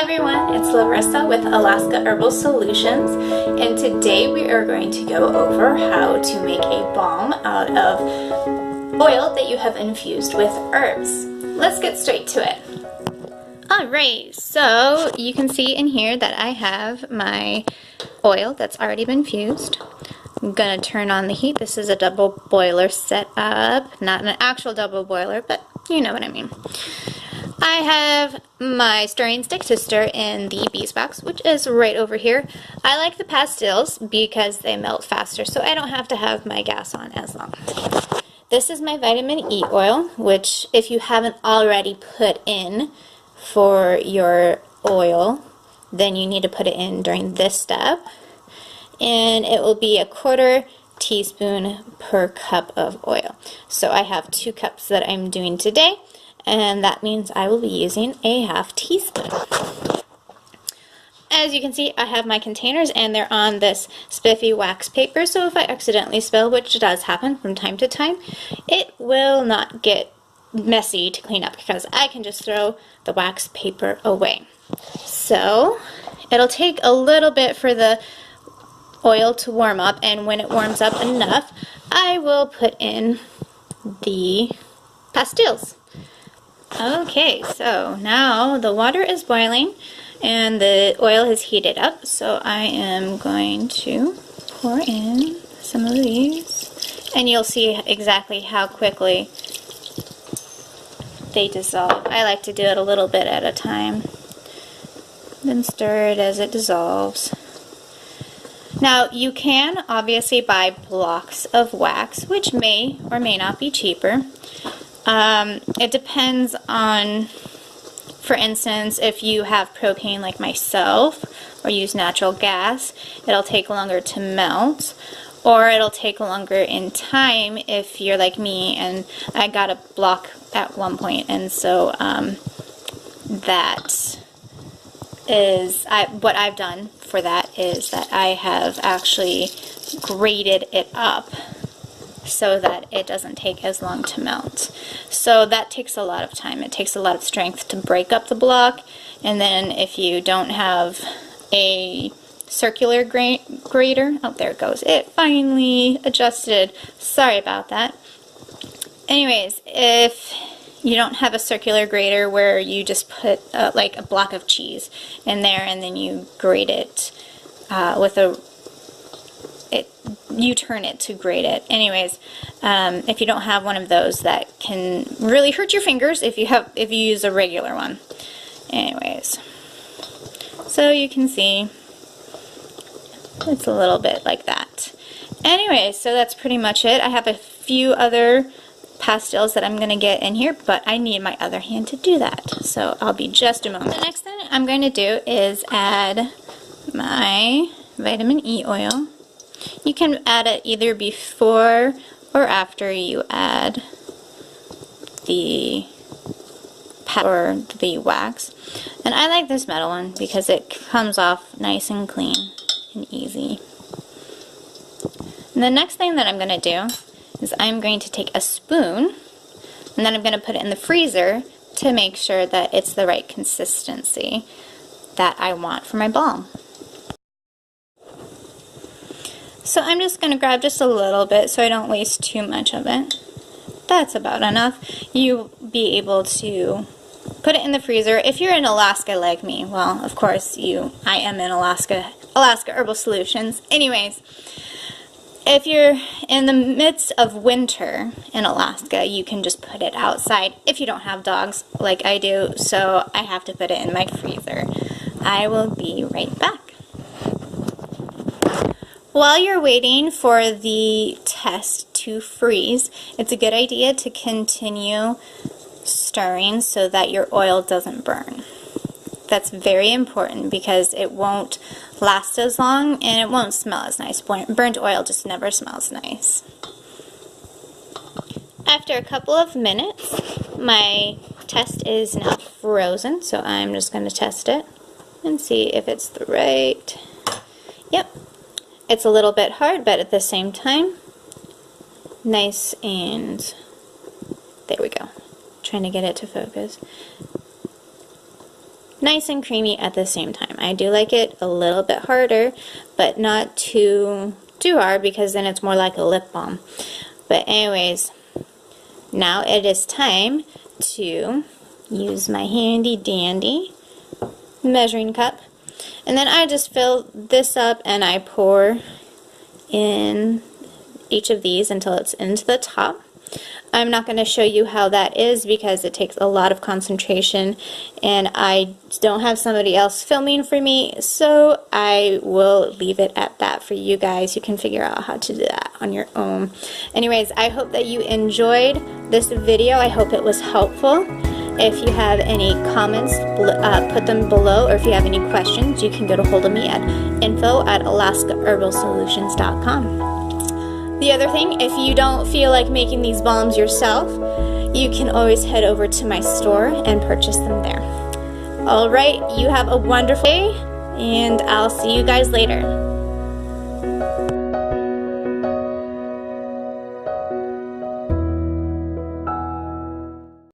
everyone, it's Larissa with Alaska Herbal Solutions, and today we are going to go over how to make a balm out of oil that you have infused with herbs. Let's get straight to it. Alright, so you can see in here that I have my oil that's already been infused. I'm going to turn on the heat. This is a double boiler setup, not an actual double boiler, but you know what I mean. I have my stirring stick to stir in the beeswax, which is right over here. I like the pastils because they melt faster, so I don't have to have my gas on as long. This is my vitamin E oil, which if you haven't already put in for your oil, then you need to put it in during this step. And it will be 1/4 teaspoon per cup of oil. So I have 2 cups that I'm doing today, and that means I will be using a 1/2 teaspoon. As you can see, I have my containers and they're on this spiffy wax paper, so if I accidentally spill, which does happen from time to time, it will not get messy to clean up because I can just throw the wax paper away. So it'll take a little bit for the oil to warm up, and when it warms up enough, I will put in the pastils. Okay, so now the water is boiling and the oil is heated up, so I am going to pour in some of these, and you'll see exactly how quickly they dissolve. I like to do it a little bit at a time, then stir it as it dissolves. Now you can obviously buy blocks of wax, which may or may not be cheaper. It depends on, for instance, if you have propane like myself or use natural gas, it'll take longer to melt, or it'll take longer in time if you're like me, and I got a block at one point, and so that is, what I've done for that is that I have actually grated it up so that it doesn't take as long to melt. So that takes a lot of time. It takes a lot of strength to break up the block, and then if you don't have a circular grater, oh there it goes, it finally adjusted, sorry about that. Anyways, if you don't have a circular grater where you just put like a block of cheese in there and then you grate it with you turn it to grate it. Anyways, if you don't have one of those, that can really hurt your fingers if you use a regular one. Anyways, so you can see it's a little bit like that. Anyways, so that's pretty much it. I have a few other pastils that I'm going to get in here, but I need my other hand to do that, so I'll be just a moment. The next thing I'm going to do is add my vitamin E oil. You can add it either before or after you add the wax. And I like this metal one because it comes off nice and clean and easy. And the next thing that I'm going to do is I'm going to take a spoon and then I'm going to put it in the freezer to make sure that it's the right consistency that I want for my balm. So I'm just going to grab just a little bit so I don't waste too much of it. That's about enough. You'll be able to put it in the freezer. If you're in Alaska like me, well, of course I am in Alaska Herbal Solutions. Anyways, if you're in the midst of winter in Alaska, you can just put it outside if you don't have dogs like I do, so I have to put it in my freezer. I will be right back. While you're waiting for the test to freeze, it's a good idea to continue stirring so that your oil doesn't burn. That's very important because it won't last as long and it won't smell as nice. Burnt oil just never smells nice. After a couple of minutes, my test is now frozen, so I'm just going to test it and see if it's the right. Yep. It's a little bit hard, but at the same time, nice, and there we go. Trying to get it to focus. nice and creamy at the same time. I do like it a little bit harder, but not too hard, because then it's more like a lip balm. But anyways, now it is time to use my handy dandy measuring cup, and then I just fill this up and I pour in each of these until it's into the top. I'm not going to show you how that is because it takes a lot of concentration and I don't have somebody else filming for me, so I will leave it at that for you guys. You can figure out how to do that on your own. Anyways, I hope that you enjoyed this video. I hope it was helpful. If you have any comments, put them below, or if you have any questions, you can get a hold of me at info@alaskaherbalsolutions.com. The other thing, if you don't feel like making these balms yourself, you can always head over to my store and purchase them there. Alright, you have a wonderful day, and I'll see you guys later.